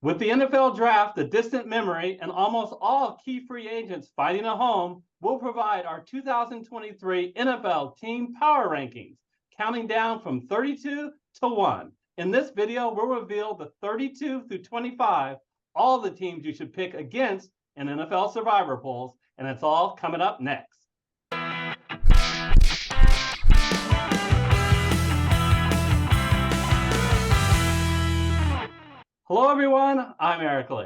With the NFL draft, the distant memory, and almost all key free agents finding a home, we'll provide our 2023 NFL team power rankings, counting down from 32 to 1. In this video, we'll reveal the 32 through 25, all the teams you should pick against in NFL survivor polls, and it's all coming up next. Hello, everyone. I'm Eric Lee.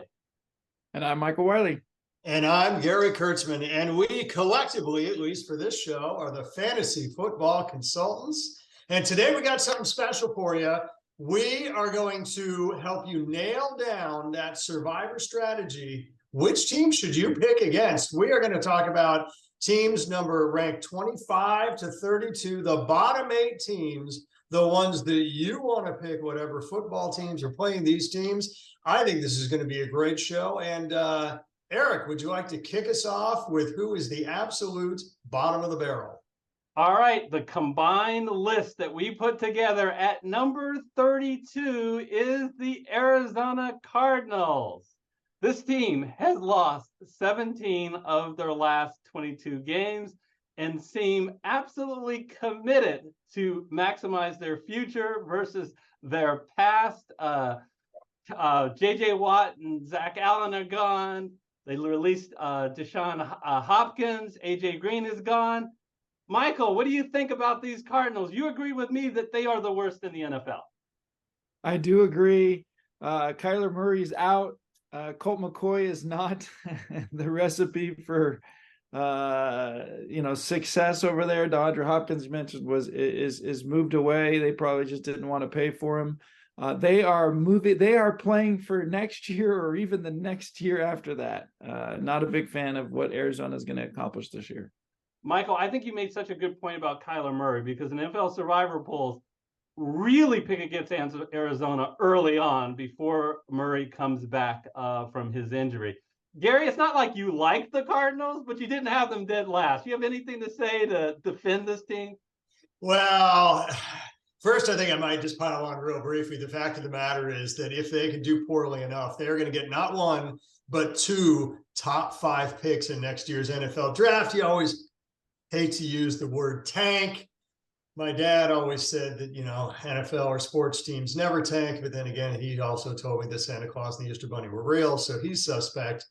And I'm Michael Wiley. And I'm Gary Kurtzman. And we collectively, at least for this show, are the Fantasy Football Consultants. And today we got something special for you. We are going to help you nail down that survivor strategy. Which team should you pick against? We are going to talk about teams ranked 25 to 32, the bottom 8 teams, the ones that you want to pick, whatever football teams are playing these teams. I think this is going to be a great show. And Eric, would you like to kick us off with who is the absolute bottom of the barrel? All right, the combined list that we put together at number 32 is the Arizona Cardinals. This team has lost 17 of their last 22 games and seem absolutely committed to maximize their future versus their past. J.J. Watt and Zach Allen are gone. They released Deshaun Hopkins. A.J. Green is gone. Michael, what do you think about these Cardinals? You agree with me that they are the worst in the NFL? I do agree. Kyler Murray's out. Colt McCoy is not the recipe for success over there. DeAndre Hopkins mentioned is moved away. They probably just didn't want to pay for him. They are playing for next year or even the next year after that. Not a big fan of what Arizona is going to accomplish this year. Michael, I think you made such a good point about Kyler Murray because in NFL survivor polls really pick against Arizona early on before Murray comes back from his injury. Gary, it's not like you like the Cardinals, but you didn't have them dead last. You have anything to say to defend this team? Well, first, I think I might just pile on real briefly. The fact of the matter is that if they can do poorly enough, they're going to get not one, but 2 top 5 picks in next year's NFL draft. You always hate to use the word tank. My dad always said that, NFL or sports teams never tank. But then again, he also told me that Santa Claus and the Easter Bunny were real. So he's suspect.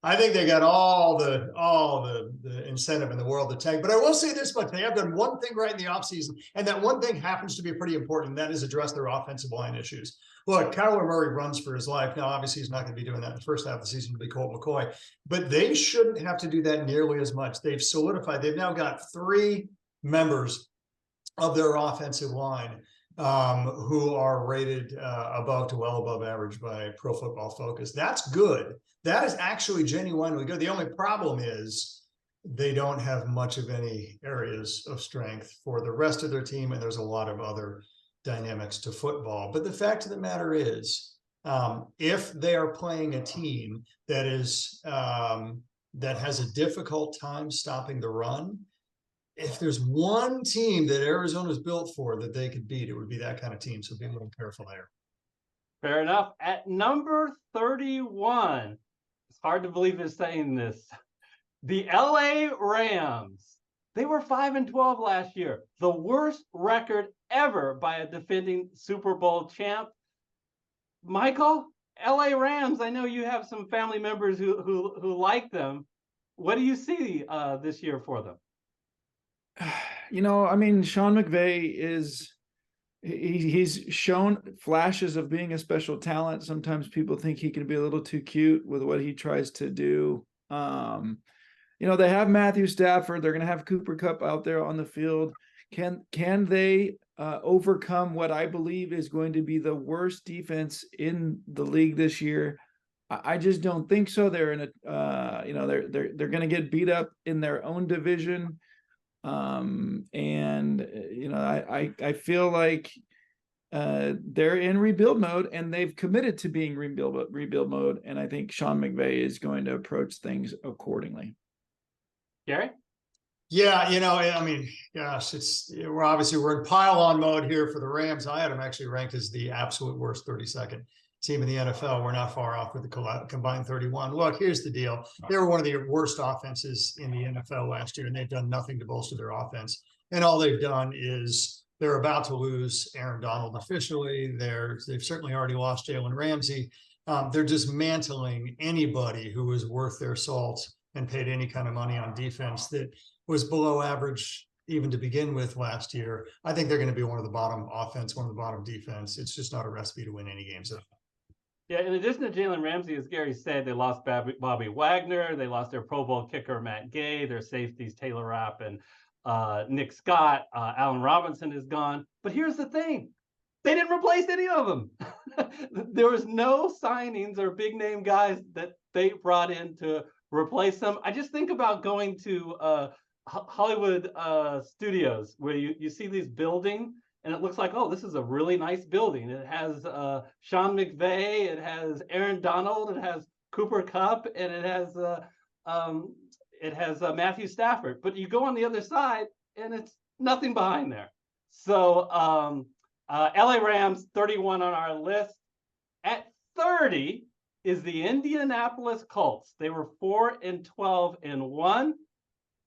I think they got all the incentive in the world to tank. But I will say this much. They have done one thing right in the offseason, and that one thing happens to be pretty important, and that is address their offensive line issues. Look, Kyler Murray runs for his life. Now, obviously, he's not going to be doing that in the first half of the season to be Colt McCoy, but they shouldn't have to do that nearly as much. They've solidified. They've now got 3 members of their offensive line who are rated above to well above average by Pro Football Focus. That's good. That is actually genuinely good. The only problem is they don't have much of any areas of strength for the rest of their team, and there's a lot of other dynamics to football. But the fact of the matter is, if they are playing a team that is that has a difficult time stopping the run, if there's one team that Arizona's built for that they could beat, it would be that kind of team. So be a little careful there. Fair enough. At number 31, it's hard to believe it's saying this, the LA Rams. They were 5-12 last year, the worst record ever by a defending Super Bowl champ. Michael, LA Rams, I know you have some family members who like them. What do you see this year for them? Sean McVay he's shown flashes of being a special talent. Sometimes people think he can be a little too cute with what he tries to do. They have Matthew Stafford. They're going to have Cooper Kupp out there on the field. Can they overcome what I believe is going to be the worst defense in the league this year? I just don't think so. They're in they're going to get beat up in their own division. I feel like they're in rebuild mode, and they've committed to being rebuild mode. And I think Sean McVay is going to approach things accordingly. Gary? Yeah, gosh, we're in pile-on mode here for the Rams. I had them actually ranked as the absolute worst 32nd team in the NFL. We're not far off with the combined 31. Look, here's the deal. They were one of the worst offenses in the NFL last year, and they've done nothing to bolster their offense. And all they've done is they're about to lose Aaron Donald officially. They've certainly already lost Jalen Ramsey. They're dismantling anybody who was worth their salt and paid any kind of money on defense that was below average even to begin with last year. I think they're going to be one of the bottom offense, one of the bottom defense. It's just not a recipe to win any games. Yeah, in addition to Jalen Ramsey, as Gary said, they lost Bobby Wagner. They lost their Pro Bowl kicker, Matt Gay, their safeties, Taylor Rapp and Nick Scott. Allen Robinson is gone. But here's the thing. They didn't replace any of them. There was no signings or big name guys that they brought in to replace them. I just think about going to Hollywood studios where you see these buildings and it looks like, oh, this is a really nice building. It has Sean McVay, it has Aaron Donald, it has Cooper Kupp, and it has Matthew Stafford. But you go on the other side and it's nothing behind there. So LA Rams, 31 on our list. At 30 is the Indianapolis Colts. They were 4-12-1.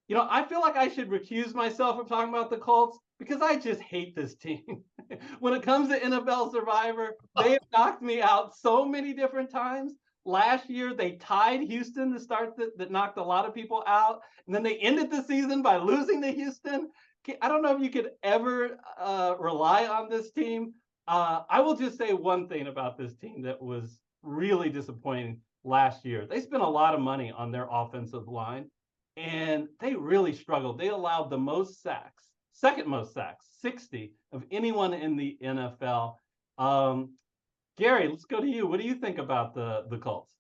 You know, I feel like I should recuse myself from talking about the Colts because I just hate this team. When it comes to NFL Survivor, they have knocked me out so many different times. Last year, they tied Houston to start that knocked a lot of people out. And then they ended the season by losing to Houston. I don't know if you could ever rely on this team. I will just say one thing about this team that was really disappointing last year. They spent a lot of money on their offensive line, and they really struggled. They allowed the most sacks, second most sacks, 60 of anyone in the NFL. Gary, let's go to you. What do you think about the Colts?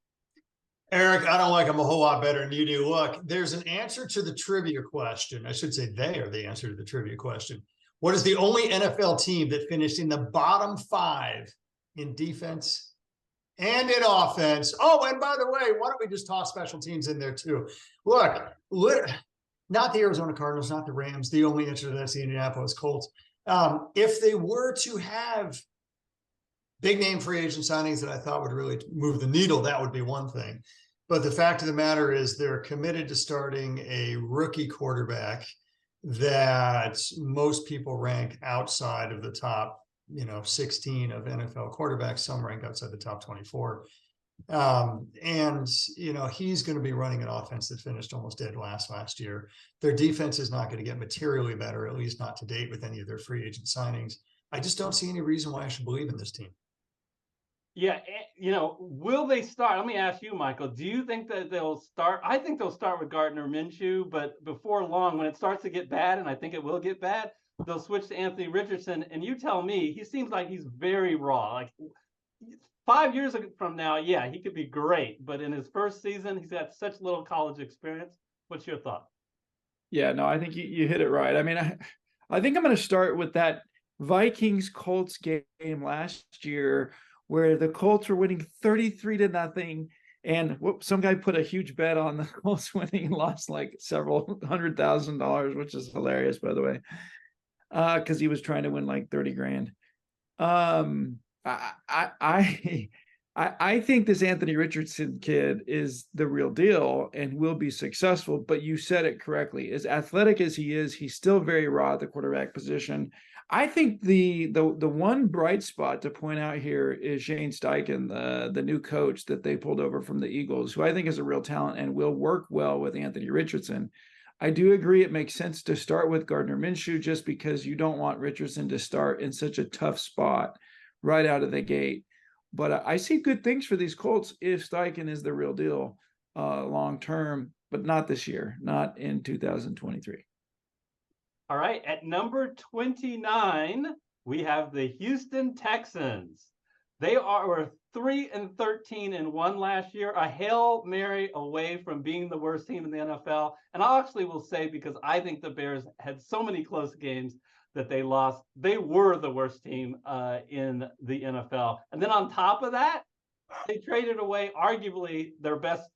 Eric, I don't like them a whole lot better than you do. Look, there's an answer to the trivia question. I should say they are the answer to the trivia question. What is the only NFL team that finished in the bottom 5 in defense and in offense? Oh, and by the way, why don't we just toss special teams in there too? Look, not the Arizona Cardinals, not the Rams. The only answer to that's the Indianapolis Colts. If they were to have big name free agent signings that I thought would really move the needle, that would be one thing. But the fact of the matter is they're committed to starting a rookie quarterback that most people rank outside of the top, 16 of NFL quarterbacks. Some rank outside the top 24. And he's going to be running an offense that finished almost dead last year. Their defense is not going to get materially better, at least not to date with any of their free agent signings. I just don't see any reason why I should believe in this team. Yeah, will they start? Let me ask you, Michael, do you think that they'll start? I think they'll start with Gardner Minshew, but before long, when it starts to get bad, and I think it will get bad, they'll switch to Anthony Richardson. And you tell me, he seems like he's very raw. Like 5 years from now, yeah, he could be great. But in his first season, he's got such little college experience. What's your thought? Yeah, no, I think you hit it right. I mean, I think I'm going to start with that Vikings-Colts game last year where the Colts were winning 33-0. And some guy put a huge bet on the Colts winning and lost like several $100,000, which is hilarious, by the way, because he was trying to win like 30 grand. I think this Anthony Richardson kid is the real deal and will be successful, but you said it correctly. As athletic as he is, he's still very raw at the quarterback position. I think the one bright spot to point out here is Shane Steichen, the new coach that they pulled over from the Eagles, who I think is a real talent and will work well with Anthony Richardson. I do agree it makes sense to start with Gardner Minshew just because you don't want Richardson to start in such a tough spot right out of the gate. But I see good things for these Colts if Steichen is the real deal long term, but not this year, not in 2023. All right, at number 29, we have the Houston Texans. They were 3-13-1 last year, a Hail Mary away from being the worst team in the NFL. And I actually will say, because I think the Bears had so many close games that they lost, they were the worst team in the NFL. And then on top of that, they traded away arguably their best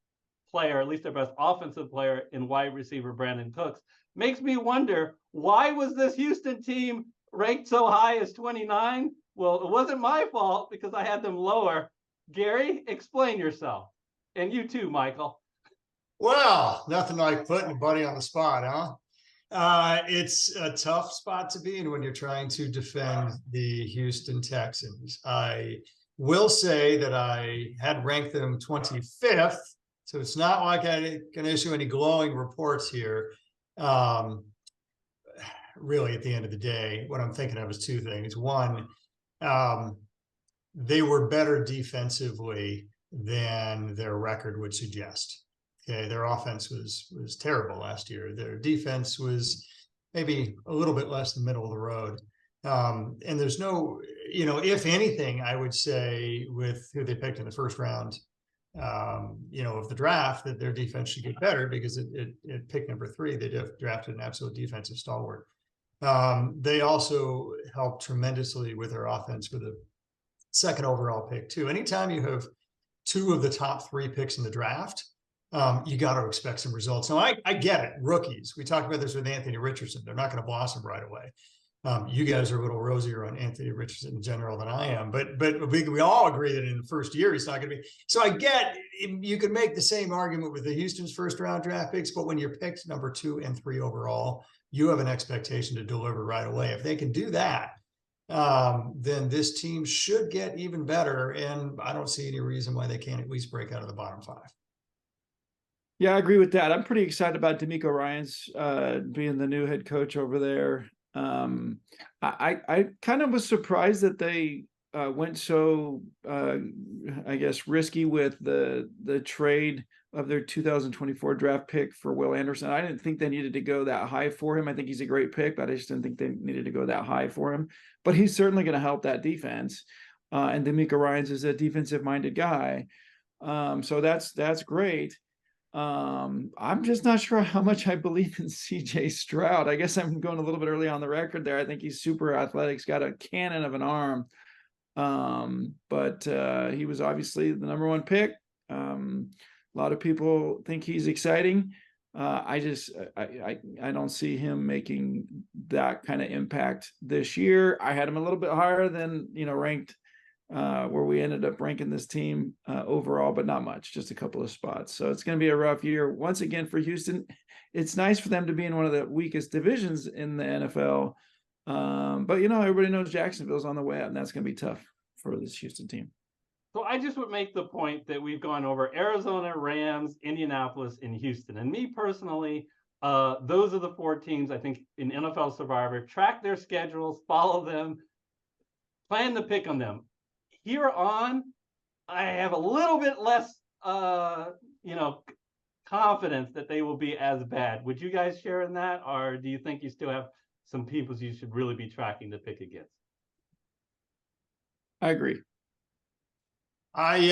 player, at least their best offensive player in wide receiver Brandon Cooks. Makes me wonder, why was this Houston team ranked so high as 29? Well, it wasn't my fault because I had them lower. Gary, explain yourself. And you too, Michael. Well, nothing like putting a buddy on the spot, huh? It's a tough spot to be in when you're trying to defend the Houston Texans. I will say that I had ranked them 25th, so it's not like I can issue any glowing reports here. Really, at the end of the day, what I'm thinking of is two things. One, they were better defensively than their record would suggest. Okay, their offense was terrible last year. Their defense was maybe a little bit less than middle of the road. And there's no, if anything, I would say with who they picked in the first round, of the draft, that their defense should get better because it pick number 3, they drafted an absolute defensive stalwart. They also helped tremendously with their offense with a second overall pick too. Anytime you have 2 of the top 3 picks in the draft, you got to expect some results. Now, I get it. Rookies. We talked about this with Anthony Richardson. They're not going to blossom right away. You guys are a little rosier on Anthony Richardson in general than I am, but we all agree that in the first year he's not going to be. So I get you could make the same argument with the Houston's first round draft picks, but when you're picked number 2 and 3 overall, you have an expectation to deliver right away. If they can do that, then this team should get even better, and I don't see any reason why they can't at least break out of the bottom 5. Yeah, I agree with that. I'm pretty excited about DeMeco Ryans being the new head coach over there. I kind of was surprised that they went so, I guess, risky with the trade of their 2024 draft pick for Will Anderson. I didn't think they needed to go that high for him. I think he's a great pick, but I just didn't think they needed to go that high for him. But he's certainly going to help that defense. And DeMeco Ryans is a defensive-minded guy. So that's great. I'm just not sure how much I believe in CJ Stroud. I guess I'm going a little bit early on the record there. I think he's super athletic. He's got a cannon of an arm. But he was obviously the number 1 pick. A lot of people think he's exciting. I don't see him making that kind of impact this year. I had him a little bit higher than, ranked where we ended up ranking this team overall, but not much, just a couple of spots. So it's going to be a rough year once again for Houston. It's nice for them to be in one of the weakest divisions in the NFL. But everybody knows Jacksonville's on the way up, and that's going to be tough for this Houston team. So I just would make the point that we've gone over Arizona, Rams, Indianapolis, and Houston. And me personally, those are the 4 teams I think in NFL Survivor. Track their schedules, follow them, plan to pick on them. Here on, I have a little bit less, confidence that they will be as bad. Would you guys share in that, or do you think you still have some people you should really be tracking to pick against? I agree. I'm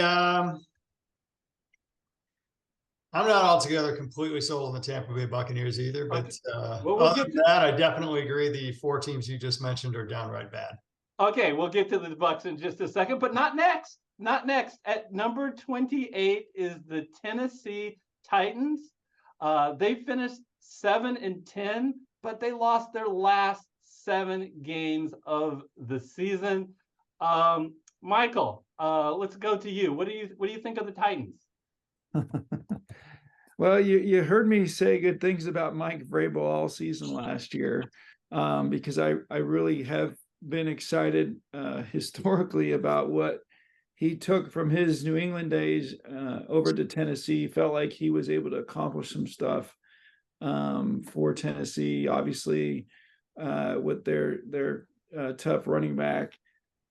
not altogether completely sold on the Tampa Bay Buccaneers either, but other than that, I definitely agree the 4 teams you just mentioned are downright bad. Okay, we'll get to the Bucs in just a second, but not next. Not next. At number 28 is the Tennessee Titans. They finished 7-10, but they lost their last 7 games of the season. Michael, let's go to you. What do you think of the Titans? Well, you heard me say good things about Mike Vrabel all season last year, because I really have been excited historically about what he took from his New England days over to Tennessee. Felt like he was able to accomplish some stuff for Tennessee, obviously with their tough running back.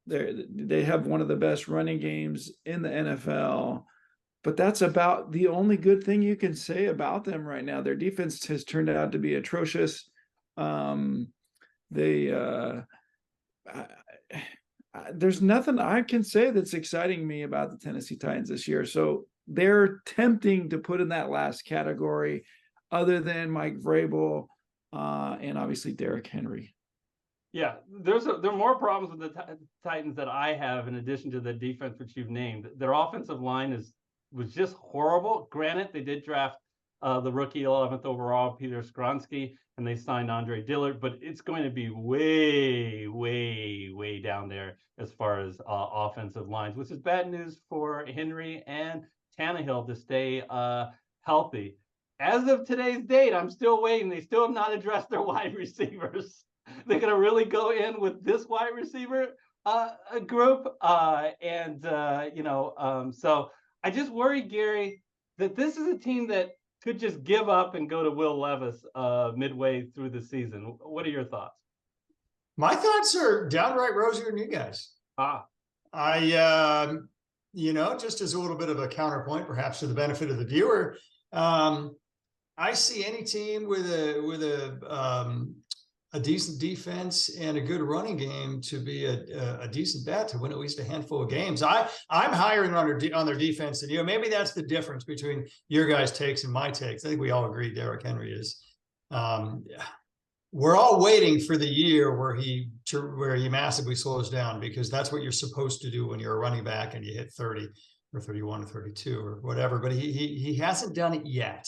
They have one of the best running games in the NFL, but that's about the only good thing you can say about them right now. Their defense has turned out to be atrocious. There's nothing I can say that's exciting me about the Tennessee Titans this year. So they're tempting to put in that last category, other than Mike Vrabel and obviously Derrick Henry. Yeah, there are more problems with the Titans that I have, in addition to the defense which you've named. Their offensive line was just horrible. Granted, they did draft the rookie 11th overall, Peter Skronsky, and they signed Andre Dillard, but it's going to be way, way, way down there as far as offensive lines, which is bad news for Henry and Tannehill to stay healthy. As of today's date, I'm still waiting. They still have not addressed their wide receivers. They're going to really go in with this wide receiver group. So I just worry, Gary, that this is a team that could just give up and go to Will Levis midway through the season. What are your thoughts? My thoughts are downright rosier than you guys. Just as a little bit of a counterpoint, perhaps to the benefit of the viewer, I see any team with a decent defense and a good running game to be a decent bet to win at least a handful of games. I'm higher on their defense than you. Maybe that's the difference between your guys' takes and my takes. I think we all agree Derrick Henry is. We're all waiting for the year where he massively slows down, because that's what you're supposed to do when you're a running back and you hit 30 or 31 or 32 or whatever. But he hasn't done it yet.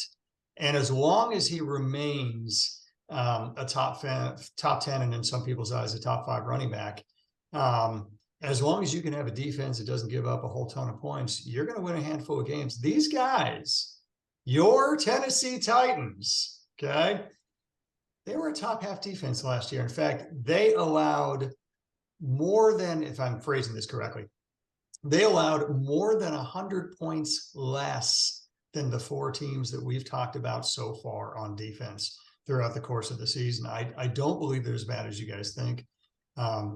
And as long as he remains a top 10, and in some people's eyes, a top 5 running back, as long as you can have a defense that doesn't give up a whole ton of points, you're going to win a handful of games. These guys, your Tennessee Titans, okay, they were a top half defense last year. In fact, they allowed more than, if I'm phrasing this correctly, they allowed more than 100 points less than the 4 teams that we've talked about so far on defense throughout the course of the season. I don't believe they're as bad as you guys think.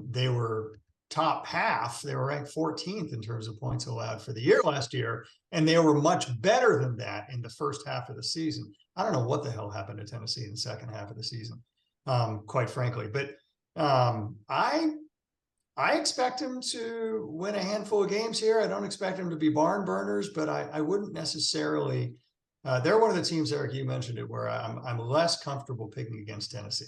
They were top half. They were ranked 14th in terms of points allowed for the year last year, and they were much better than that in the first half of the season. I don't know what the hell happened to Tennessee in the second half of the season, quite frankly. But I expect him to win a handful of games here. I don't expect him to be barn burners, but I wouldn't necessarily. They're one of the teams, Eric, you mentioned it, where I'm less comfortable picking against Tennessee.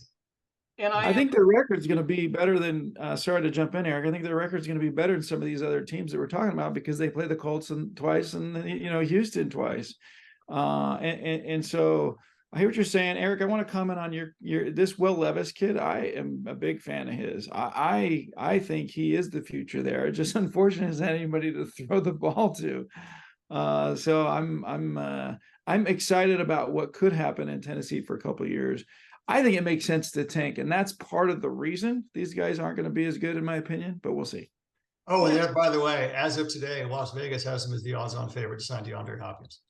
And I think their record's going to be better than. Sorry to jump in, Eric. I think their record's going to be better than some of these other teams that we're talking about, because they play the Colts twice and Houston twice, and so. I hear what you're saying, Eric. I want to comment on your this Will Levis kid. I am a big fan of his. I think he is the future there. It's just unfortunate is anybody to throw the ball to. So I'm excited about what could happen in Tennessee for a couple of years. I think it makes sense to tank, and that's part of the reason these guys aren't going to be as good, in my opinion. But we'll see. Oh, and there, by the way, as of today, Las Vegas has him as the odds-on favorite to sign DeAndre Hopkins.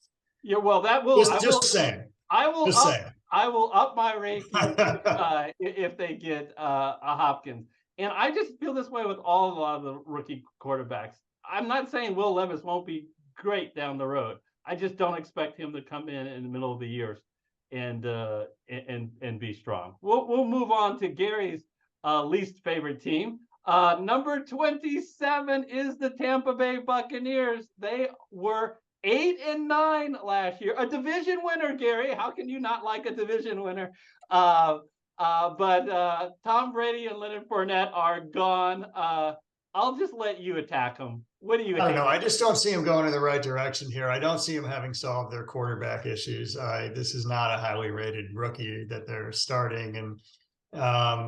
Yeah, well, that will just saying. I will up my ranking if they get a Hopkins. And I just feel this way with a lot of the rookie quarterbacks. I'm not saying Will Levis won't be great down the road. I just don't expect him to come in the middle of the year and be strong. We'll move on to Gary's least favorite team. Number 27 is the Tampa Bay Buccaneers. They were 8-9 last year, a division winner, Gary. How can you not like a division winner? But Tom Brady and Leonard Fournette are gone. I'll just let you attack them. What do you? I don't know. I just don't see him going in the right direction here. I don't see him having solved their quarterback issues. This is not a highly rated rookie that they're starting, and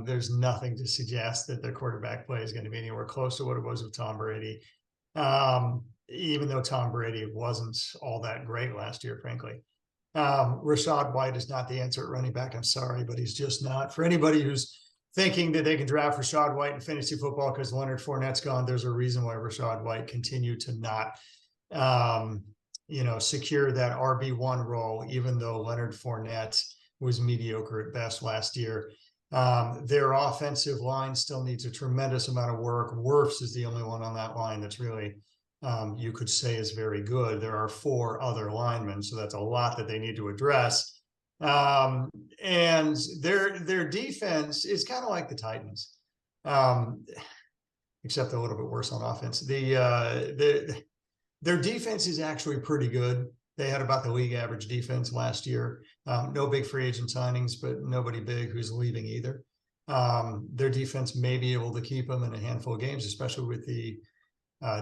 there's nothing to suggest that their quarterback play is going to be anywhere close to what it was with Tom Brady. Even though Tom Brady wasn't all that great last year, frankly. Rachaad White is not the answer at running back. I'm sorry, but he's just not. For anybody who's thinking that they can draft Rachaad White in fantasy football because Leonard Fournette's gone, there's a reason why Rachaad White continued to not, secure that RB1 role, even though Leonard Fournette was mediocre at best last year. Their offensive line still needs a tremendous amount of work. Wirfs is the only one on that line that's really you could say is very good. There are 4 other linemen, so that's a lot that they need to address. And their defense is kind of like the Titans, except a little bit worse on offense. Their defense is actually pretty good. They had about the league average defense last year. No big free agent signings, but nobody big who's leaving either. Their defense may be able to keep them in a handful of games, especially with the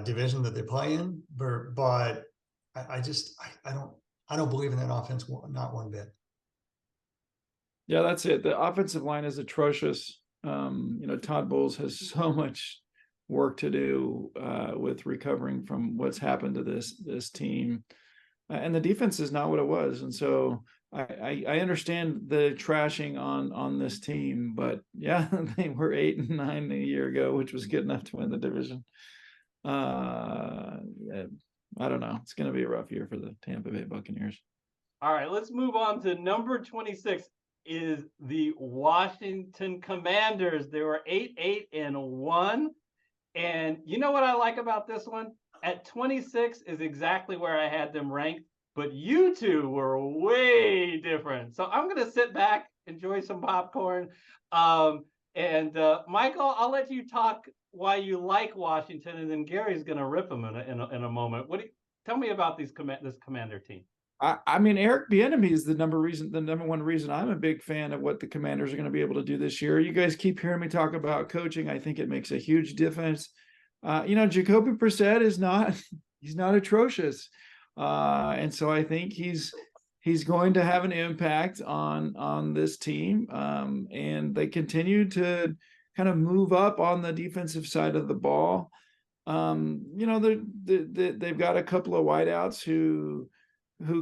division that they play in, but I don't I don't believe in that offense, not one bit. Yeah, that's it. The offensive line is atrocious. Todd Bowles has so much work to do with recovering from what's happened to this team, and the defense is not what it was. And so I understand the trashing on this team, but yeah, they were 8-9 a year ago, which was good enough to win the division. I don't know. It's going to be a rough year for the Tampa Bay Buccaneers. All right, let's move on to number 26 is the Washington Commanders. They were 8-1. And you know what I like about this one? At 26 is exactly where I had them ranked, but you two were way different. So I'm going to sit back, enjoy some popcorn. And Michael, I'll let you talk why you like Washington, and then Gary's going to rip them in a moment. Tell me about this Commander team. I mean, Eric Bieniemy is the number one reason I'm a big fan of what the Commanders are going to be able to do this year. You guys keep hearing me talk about coaching. I think it makes a huge difference. Jacoby Brissett he's not atrocious. And so I think he's going to have an impact on this team. And they continue to kind of move up on the defensive side of the ball. They've got a couple of wideouts who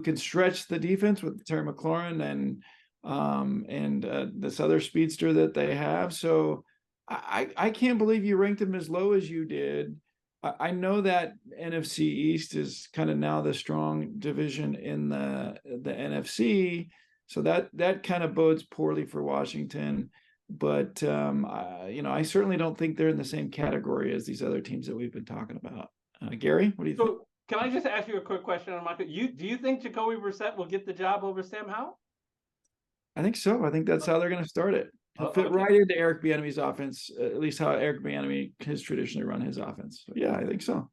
can stretch the defense with Terry McLaurin and this other speedster that they have. So I can't believe you ranked them as low as you did. I know that NFC East is kind of now the strong division in the NFC. So that kind of bodes poorly for Washington. But, I certainly don't think they're in the same category as these other teams that we've been talking about. Gary, what do you think? Can I just ask you a quick question on Michael? Do you think Jacoby Brissett will get the job over Sam Howell? I think so. I think that's how they're going to start it. He'll fit right into Eric Bieniemy's offense, at least how Eric Bieniemy has traditionally run his offense. So, yeah, I think so.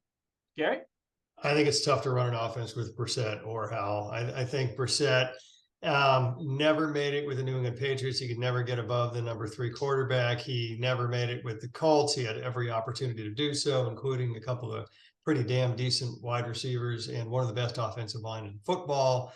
Gary? I think it's tough to run an offense with Brissett or Howell. I think Brissett never made it with the New England Patriots. He could never get above the number 3 quarterback. He never made it with the Colts. He had every opportunity to do so, including a couple of pretty damn decent wide receivers and one of the best offensive line in football.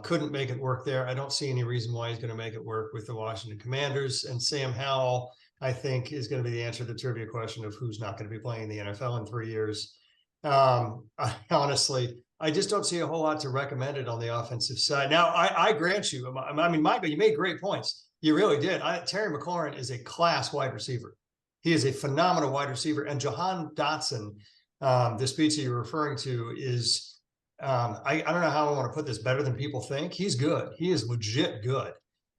Couldn't make it work there. I don't see any reason why he's going to make it work with the Washington Commanders. And Sam Howell, I think, is going to be the answer to the trivia question of who's not going to be playing in the NFL in 3 years. Honestly, I just don't see a whole lot to recommend it on the offensive side. Now, I grant you, I mean, Michael, you made great points. You really did. Terry McLaurin is a class wide receiver. He is a phenomenal wide receiver. And Jahan Dotson, the speech that you're referring to is, I don't know how I want to put this better than people think. He's good. He is legit good.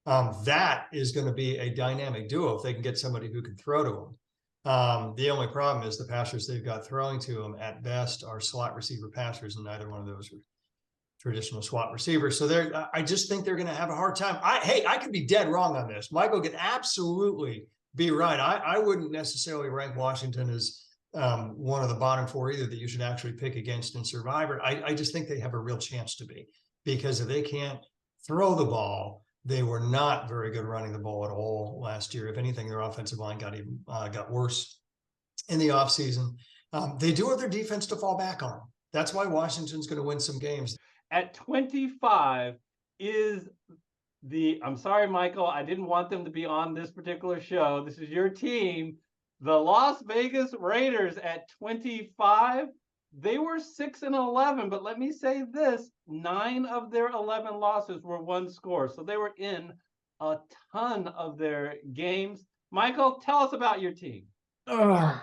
That is going to be a dynamic duo if they can get somebody who can throw to him. The only problem is the passers they've got throwing to him at best are slot receiver passers, and neither one of those are traditional slot receivers. So I just think they're going to have a hard time. I could be dead wrong on this. Michael could absolutely be right. I wouldn't necessarily rank Washington as one of the bottom 4 either that you should actually pick against in Survivor. I just think they have a real chance to be, because if they can't throw the ball, they were not very good running the ball at all last year. If anything, their offensive line got worse in the offseason. They do have their defense to fall back on. That's why Washington's going to win some games. At 25 is I'm sorry, Michael, I didn't want them to be on this particular show. This is your team. The Las Vegas Raiders at 25, they were 6-11, but let me say this, 9 of their 11 losses were one score. So they were in a ton of their games. Michael, tell us about your team. Yeah,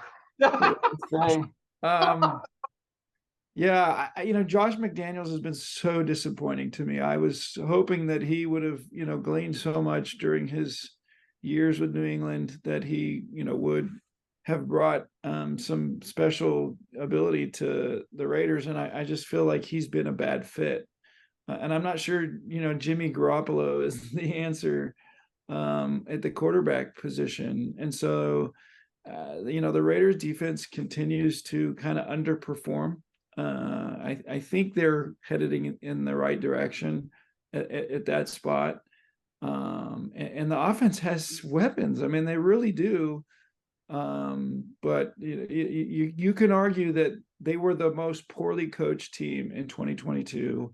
Josh McDaniels has been so disappointing to me. I was hoping that he would have, gleaned so much during his years with New England that he, would have brought some special ability to the Raiders. And I just feel like he's been a bad fit. And I'm not sure, Jimmy Garoppolo is the answer at the quarterback position. And so, the Raiders defense continues to kind of underperform. I think they're headed in the right direction at that spot. And the offense has weapons. I mean, they really do. But you can argue that they were the most poorly coached team in 2022.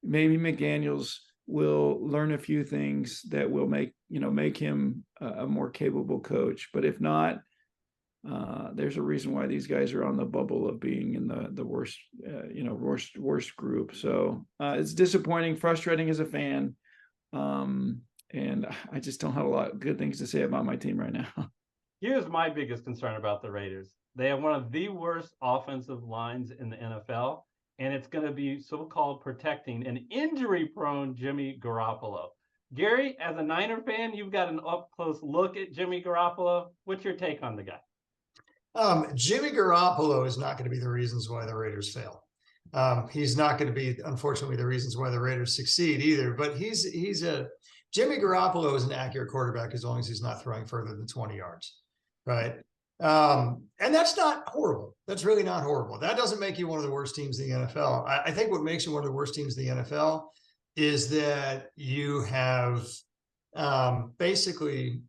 maybe McDaniels will learn a few things that will make him a more capable coach. But if not, there's a reason why these guys are on the bubble of being in the worst, worst group. So it's disappointing, frustrating as a fan. And I just don't have a lot of good things to say about my team right now. Here's my biggest concern about the Raiders. They have one of the worst offensive lines in the NFL, and it's going to be so-called protecting an injury-prone Jimmy Garoppolo. Gary, as a Niner fan, you've got an up-close look at Jimmy Garoppolo. What's your take on the guy? Jimmy Garoppolo is not going to be the reasons why the Raiders fail. He's not going to be, unfortunately, the reasons why the Raiders succeed either. But Jimmy Garoppolo is an accurate quarterback as long as he's not throwing further than 20 yards, right? And that's not horrible. That's really not horrible. That doesn't make you one of the worst teams in the NFL. I think what makes you one of the worst teams in the NFL is that you have basically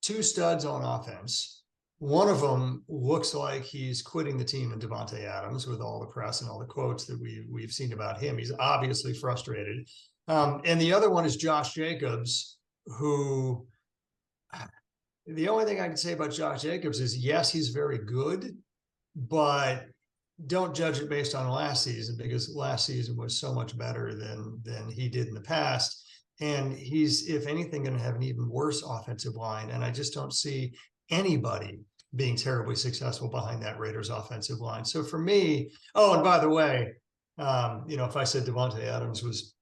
two studs on offense. One of them looks like he's quitting the team in Davante Adams with all the press and all the quotes that we've seen about him. He's obviously frustrated. And the other one is Josh Jacobs, who the only thing I can say about Josh Jacobs is, yes, he's very good, but don't judge it based on last season, because last season was so much better than he did in the past. And he's, if anything, going to have an even worse offensive line. And I just don't see anybody being terribly successful behind that Raiders offensive line. So for me, and by the way, if I said Davante Adams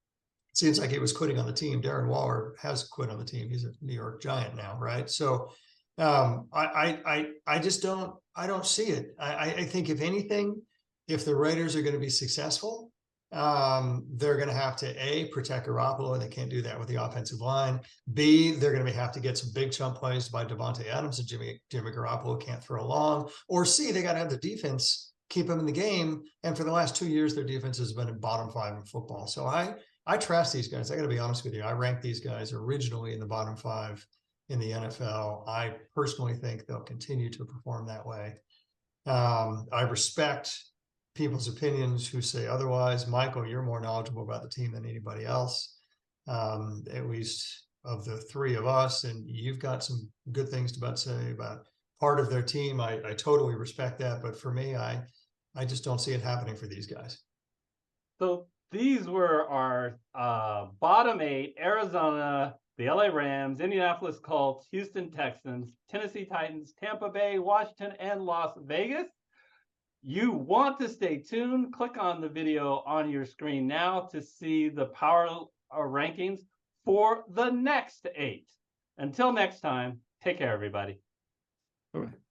seems like he was quitting on the team, Darren Waller has quit on the team. He's a New York Giant now, right? So I just don't see it. I think if anything, if the Raiders are going to be successful, they're going to have to protect Garoppolo, and they can't do that with the offensive line. B, they're going to have to get some big chunk plays by Davante Adams, and Jimmy Garoppolo can't throw long. Or C, they got to have the defense keep them in the game. And for the last 2 years, their defense has been in bottom 5 in football. So I trust these guys. I got to be honest with you. I ranked these guys originally in the bottom 5 in the NFL. I personally think they'll continue to perform that way. I respect people's opinions who say otherwise. Michael, you're more knowledgeable about the team than anybody else, at least of the three of us, and you've got some good things to say about part of their team. I totally respect that, but for me, I just don't see it happening for these guys. So these were our bottom 8: Arizona, the LA Rams, Indianapolis Colts, Houston Texans, Tennessee Titans, Tampa Bay, Washington, and Las Vegas. You want to stay tuned. Click on the video on your screen now to see the power rankings for the next 8. Until next time, take care, everybody. All right.